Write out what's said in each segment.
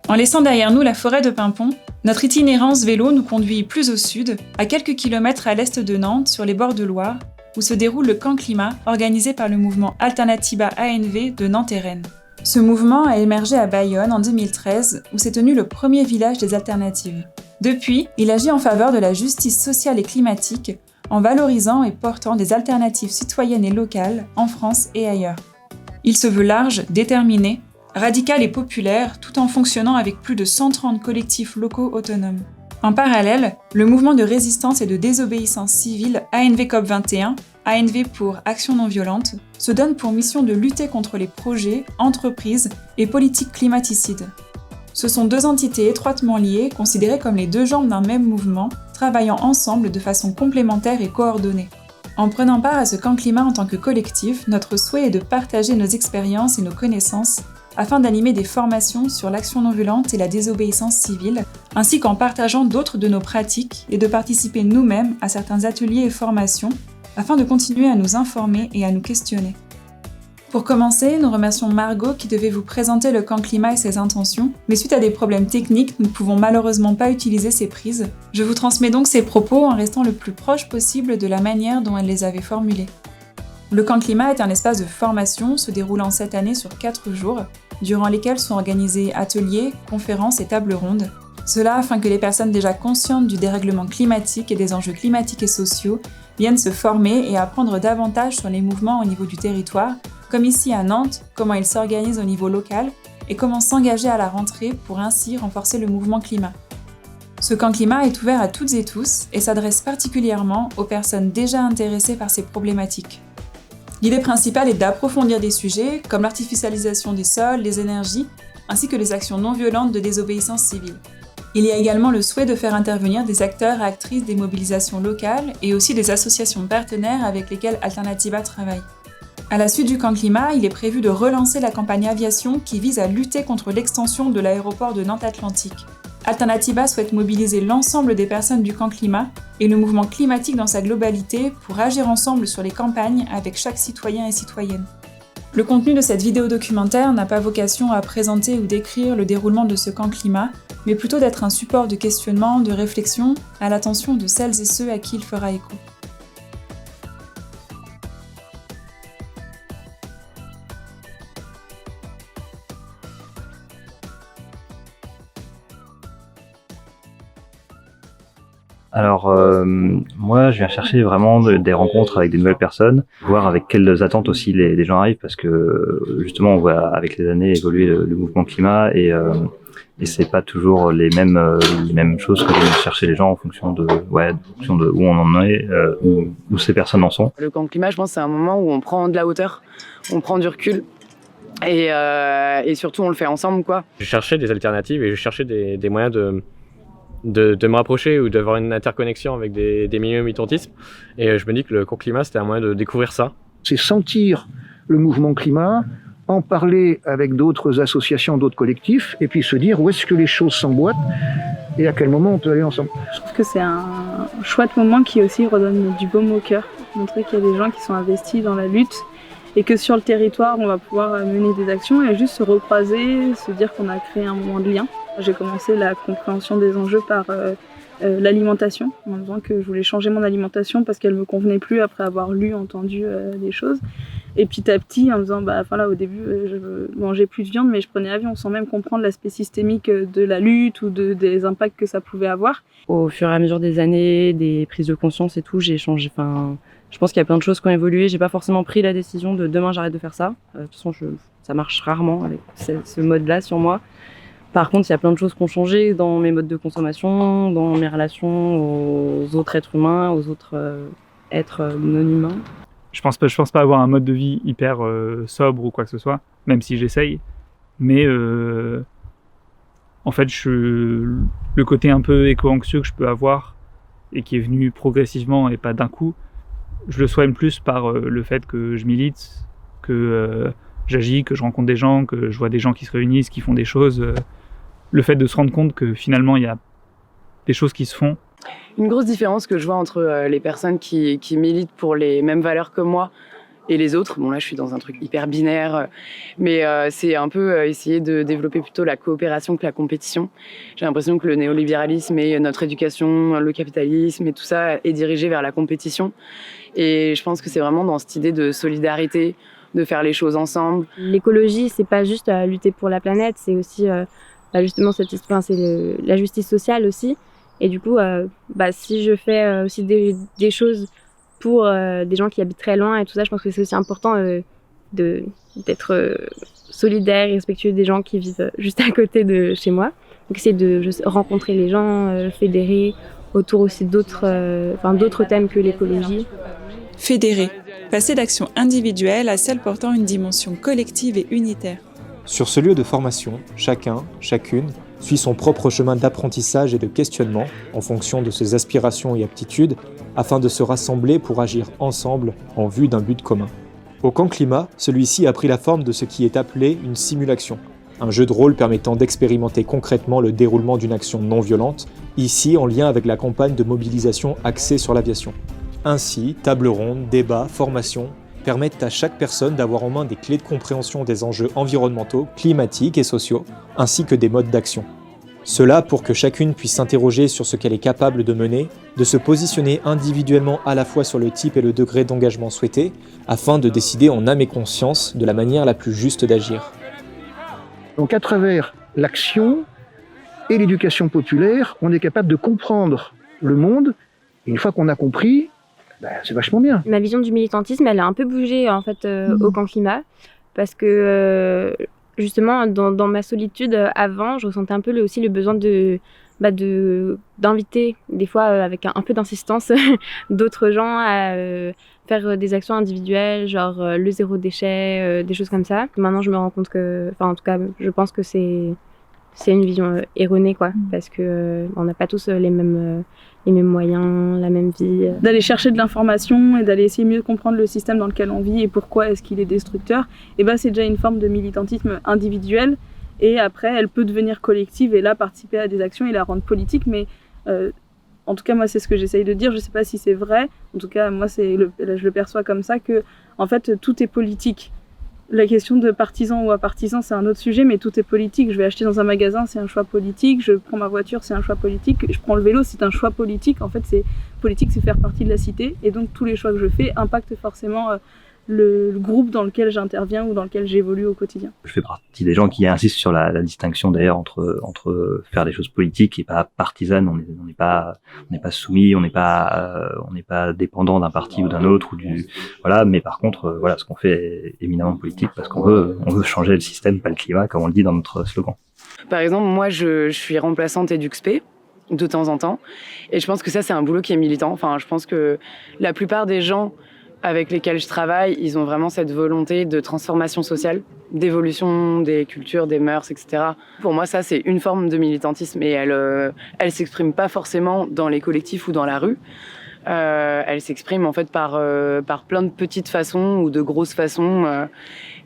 En laissant derrière nous la forêt de Paimpont, notre itinérance vélo nous conduit plus au sud, à quelques kilomètres à l'est de Nantes, sur les bords de Loire, où se déroule le Camp Climat, organisé par le mouvement Alternatiba ANV de Nantes et Rennes. Ce mouvement a émergé à Bayonne en 2013, où s'est tenu le premier village des alternatives. Depuis, il agit en faveur de la justice sociale et climatique, en valorisant et portant des alternatives citoyennes et locales en France et ailleurs. Il se veut large, déterminé, radical et populaire, tout en fonctionnant avec plus de 130 collectifs locaux autonomes. En parallèle, le mouvement de résistance et de désobéissance civile ANV COP21, ANV pour Action non violente, se donne pour mission de lutter contre les projets, entreprises et politiques climaticides. Ce sont deux entités étroitement liées, considérées comme les deux jambes d'un même mouvement, travaillant ensemble de façon complémentaire et coordonnée. En prenant part à ce camp climat en tant que collectif, notre souhait est de partager nos expériences et nos connaissances afin d'animer des formations sur l'action non violente et la désobéissance civile, ainsi qu'en partageant d'autres de nos pratiques et de participer nous-mêmes à certains ateliers et formations afin de continuer à nous informer et à nous questionner. Pour commencer, nous remercions Margot qui devait vous présenter le camp climat et ses intentions, mais suite à des problèmes techniques, nous ne pouvons malheureusement pas utiliser ses prises. Je vous transmets donc ses propos en restant le plus proche possible de la manière dont elle les avait formulés. Le camp climat est un espace de formation se déroulant cette année sur 4 jours, durant lesquels sont organisés ateliers, conférences et tables rondes. Cela afin que les personnes déjà conscientes du dérèglement climatique et des enjeux climatiques et sociaux viennent se former et apprendre davantage sur les mouvements au niveau du territoire, comme ici à Nantes, comment ils s'organisent au niveau local et comment s'engager à la rentrée pour ainsi renforcer le mouvement climat. Ce camp climat est ouvert à toutes et tous et s'adresse particulièrement aux personnes déjà intéressées par ces problématiques. L'idée principale est d'approfondir des sujets comme l'artificialisation des sols, les énergies, ainsi que les actions non violentes de désobéissance civile. Il y a également le souhait de faire intervenir des acteurs et actrices des mobilisations locales et aussi des associations partenaires avec lesquelles Alternatiba travaille. À la suite du camp climat, il est prévu de relancer la campagne aviation qui vise à lutter contre l'extension de l'aéroport de Nantes Atlantique. Alternatiba souhaite mobiliser l'ensemble des personnes du camp climat et le mouvement climatique dans sa globalité pour agir ensemble sur les campagnes avec chaque citoyen et citoyenne. Le contenu de cette vidéo documentaire n'a pas vocation à présenter ou décrire le déroulement de ce camp climat, mais plutôt d'être un support de questionnement, de réflexion à l'attention de celles et ceux à qui il fera écho. Alors, moi, je viens chercher vraiment des rencontres avec des nouvelles personnes, voir avec quelles attentes aussi les gens arrivent, parce que justement, on voit avec les années évoluer le mouvement climat et c'est pas toujours les mêmes choses que viennent chercher les gens en fonction de où on en est, où ces personnes en sont. Le camp climat, je pense, c'est un moment où on prend de la hauteur, on prend du recul. Et surtout, on le fait ensemble, quoi. Je cherchais des alternatives et je cherchais des moyens de me rapprocher ou d'avoir une interconnexion avec des milieux militantisme. Et je me dis que le camp climat, c'était un moyen de découvrir ça. C'est sentir le mouvement climat, en parler avec d'autres associations, d'autres collectifs, et puis se dire où est-ce que les choses s'emboîtent et à quel moment on peut aller ensemble. Je trouve que c'est un chouette moment qui aussi redonne du baume au cœur, montrer qu'il y a des gens qui sont investis dans la lutte et que sur le territoire, on va pouvoir mener des actions et juste se recroiser, se dire qu'on a créé un moment de lien. J'ai commencé la compréhension des enjeux par l'alimentation, en me disant que je voulais changer mon alimentation parce qu'elle me convenait plus après avoir lu, entendu des choses. Et petit à petit, en me disant, au début, je mangeais plus de viande, mais je prenais l'avion sans même comprendre l'aspect systémique de la lutte ou des impacts que ça pouvait avoir. Au fur et à mesure des années, des prises de conscience et tout, j'ai changé. Je pense qu'il y a plein de choses qui ont évolué. J'ai pas forcément pris la décision de demain j'arrête de faire ça. De toute façon, ça marche rarement avec ce mode-là sur moi. Par contre, il y a plein de choses qui ont changé dans mes modes de consommation, dans mes relations aux autres êtres humains, aux autres êtres non humains. Je pense pas avoir un mode de vie hyper sobre ou quoi que ce soit, même si j'essaye. Mais en fait, le côté un peu éco-anxieux que je peux avoir et qui est venu progressivement et pas d'un coup, je le soigne plus par le fait que je milite, que j'agis, que je rencontre des gens, que je vois des gens qui se réunissent, qui font des choses. Le fait de se rendre compte que finalement il y a des choses qui se font. Une grosse différence que je vois entre les personnes qui militent pour les mêmes valeurs que moi et les autres. Bon là, je suis dans un truc hyper binaire, mais c'est un peu essayer de développer plutôt la coopération que la compétition. J'ai l'impression que le néolibéralisme et notre éducation, le capitalisme et tout ça est dirigé vers la compétition. Et je pense que c'est vraiment dans cette idée de solidarité, de faire les choses ensemble. L'écologie, c'est pas juste lutter pour la planète, c'est aussi justement la justice sociale aussi. Et du coup, si je fais aussi des choses pour des gens qui habitent très loin et tout ça, je pense que c'est aussi important d'être solidaire et respectueux des gens qui vivent juste à côté de chez moi. Donc essayer de rencontrer les gens, fédérer autour aussi d'autres thèmes que l'écologie. Fédérer, passer d'actions individuelles à celles portant une dimension collective et unitaire. Sur ce lieu de formation, chacun, chacune, suit son propre chemin d'apprentissage et de questionnement en fonction de ses aspirations et aptitudes afin de se rassembler pour agir ensemble en vue d'un but commun. Au camp climat, celui-ci a pris la forme de ce qui est appelé une simulation, un jeu de rôle permettant d'expérimenter concrètement le déroulement d'une action non violente, ici en lien avec la campagne de mobilisation axée sur l'aviation. Ainsi, table ronde, débats, formations permettent à chaque personne d'avoir en main des clés de compréhension des enjeux environnementaux, climatiques et sociaux, ainsi que des modes d'action. Cela pour que chacune puisse s'interroger sur ce qu'elle est capable de mener, de se positionner individuellement à la fois sur le type et le degré d'engagement souhaité, afin de décider en âme et conscience de la manière la plus juste d'agir. Donc à travers l'action et l'éducation populaire, on est capable de comprendre le monde. Et une fois qu'on a compris, c'est vachement bien. Ma vision du militantisme, elle a un peu bougé en fait au camp climat, parce que justement dans ma solitude avant, je ressentais un peu aussi le besoin d'inviter des fois avec un peu d'insistance d'autres gens à faire des actions individuelles, genre le zéro déchet, des choses comme ça. Maintenant, je me rends compte que, en tout cas, je pense que c'est une vision erronée, quoi, parce que on n'a pas tous les mêmes moyens, la même vie. D'aller chercher de l'information et d'aller essayer mieux de comprendre le système dans lequel on vit et pourquoi est-ce qu'il est destructeur, et c'est déjà une forme de militantisme individuel, et après elle peut devenir collective et là participer à des actions et la rendre politique, mais en tout cas moi c'est ce que j'essaye de dire, je sais pas si c'est vrai, en tout cas moi je le perçois comme ça, que en fait tout est politique. La question de partisan ou apartisan, c'est un autre sujet, mais tout est politique. Je vais acheter dans un magasin, c'est un choix politique. Je prends ma voiture, c'est un choix politique. Je prends le vélo, c'est un choix politique. En fait, politique, c'est faire partie de la cité. Et donc, tous les choix que je fais impactent forcément le groupe dans lequel j'interviens ou dans lequel j'évolue au quotidien. Je fais partie des gens qui insistent sur la distinction d'ailleurs entre faire des choses politiques et pas partisanes. On n'est pas soumis, on n'est pas dépendant d'un parti ou d'un autre voilà. Mais par contre, ce qu'on fait est éminemment politique parce qu'on veut changer le système, pas le climat, comme on le dit dans notre slogan. Par exemple, moi, je suis remplaçante EduxP de temps en temps, et je pense que ça, c'est un boulot qui est militant. Enfin, je pense que la plupart des gens avec lesquels je travaille, ils ont vraiment cette volonté de transformation sociale, d'évolution des cultures, des mœurs, etc. Pour moi, ça, c'est une forme de militantisme et elle s'exprime pas forcément dans les collectifs ou dans la rue. Elle s'exprime en fait par plein de petites façons ou de grosses façons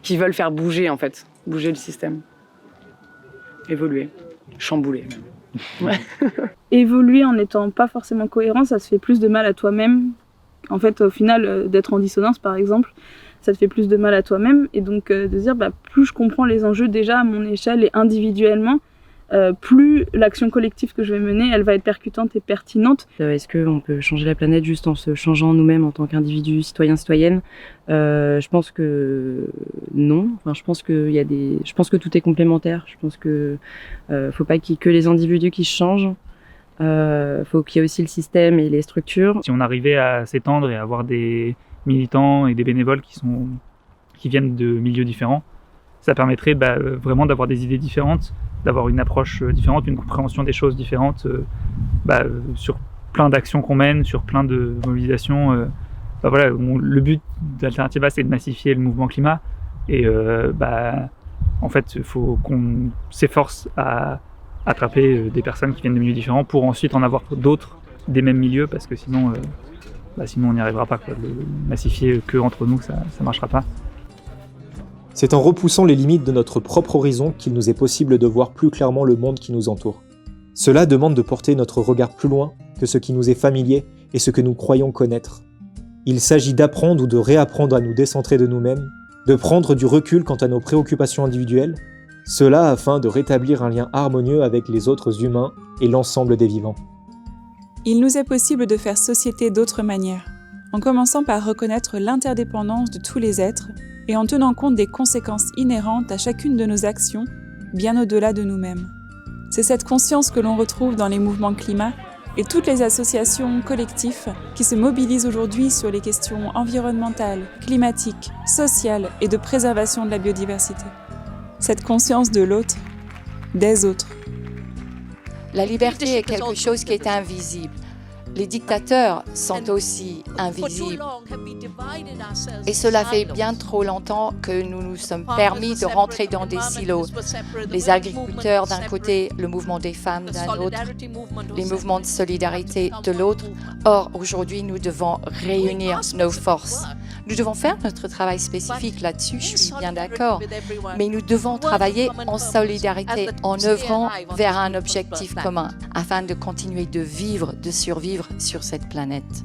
qui veulent faire bouger le système. Évoluer, chambouler même. Évoluer en n'étant pas forcément cohérent, ça se fait plus de mal à toi-même. En fait, au final, d'être en dissonance, par exemple, ça te fait plus de mal à toi-même. Et donc, de se dire, plus je comprends les enjeux déjà à mon échelle et individuellement, plus l'action collective que je vais mener, elle va être percutante et pertinente. Est-ce qu'on peut changer la planète juste en se changeant nous-mêmes en tant qu'individus, citoyens, citoyennes ? Je pense que non. Enfin, je pense que tout est complémentaire. Je pense que faut pas qu'il y ait que les individus qui changent. Faut qu'il y ait aussi le système et les structures. Si on arrivait à s'étendre et à avoir des militants et des bénévoles qui viennent de milieux différents, ça permettrait vraiment d'avoir des idées différentes, d'avoir une approche différente, une compréhension des choses différentes sur plein d'actions qu'on mène, sur plein de mobilisations. Le but d'Alternativa, c'est de massifier le mouvement climat et en fait, il faut qu'on s'efforce à attraper des personnes qui viennent de milieux différents pour ensuite en avoir d'autres des mêmes milieux, parce que sinon on n'y arrivera pas, quoi. Le massifier que entre nous, ça marchera pas. C'est en repoussant les limites de notre propre horizon qu'il nous est possible de voir plus clairement le monde qui nous entoure. Cela demande de porter notre regard plus loin que ce qui nous est familier et ce que nous croyons connaître. Il s'agit d'apprendre ou de réapprendre à nous décentrer de nous-mêmes, de prendre du recul quant à nos préoccupations individuelles, cela afin de rétablir un lien harmonieux avec les autres humains et l'ensemble des vivants. Il nous est possible de faire société d'autres manières, en commençant par reconnaître l'interdépendance de tous les êtres et en tenant compte des conséquences inhérentes à chacune de nos actions, bien au-delà de nous-mêmes. C'est cette conscience que l'on retrouve dans les mouvements climat et toutes les associations collectives qui se mobilisent aujourd'hui sur les questions environnementales, climatiques, sociales et de préservation de la biodiversité. Cette conscience de l'autre, des autres. La liberté est quelque chose qui est invisible. Les dictateurs sont aussi invisibles. Et cela fait bien trop longtemps que nous nous sommes permis de rentrer dans des silos. Les agriculteurs d'un côté, le mouvement des femmes d'un autre, les mouvements de solidarité de l'autre. Or, aujourd'hui, nous devons réunir nos forces. Nous devons faire notre travail spécifique là-dessus, je suis bien d'accord. Mais nous devons travailler en solidarité, en œuvrant vers un objectif commun, afin de continuer de vivre, de survivre sur cette planète.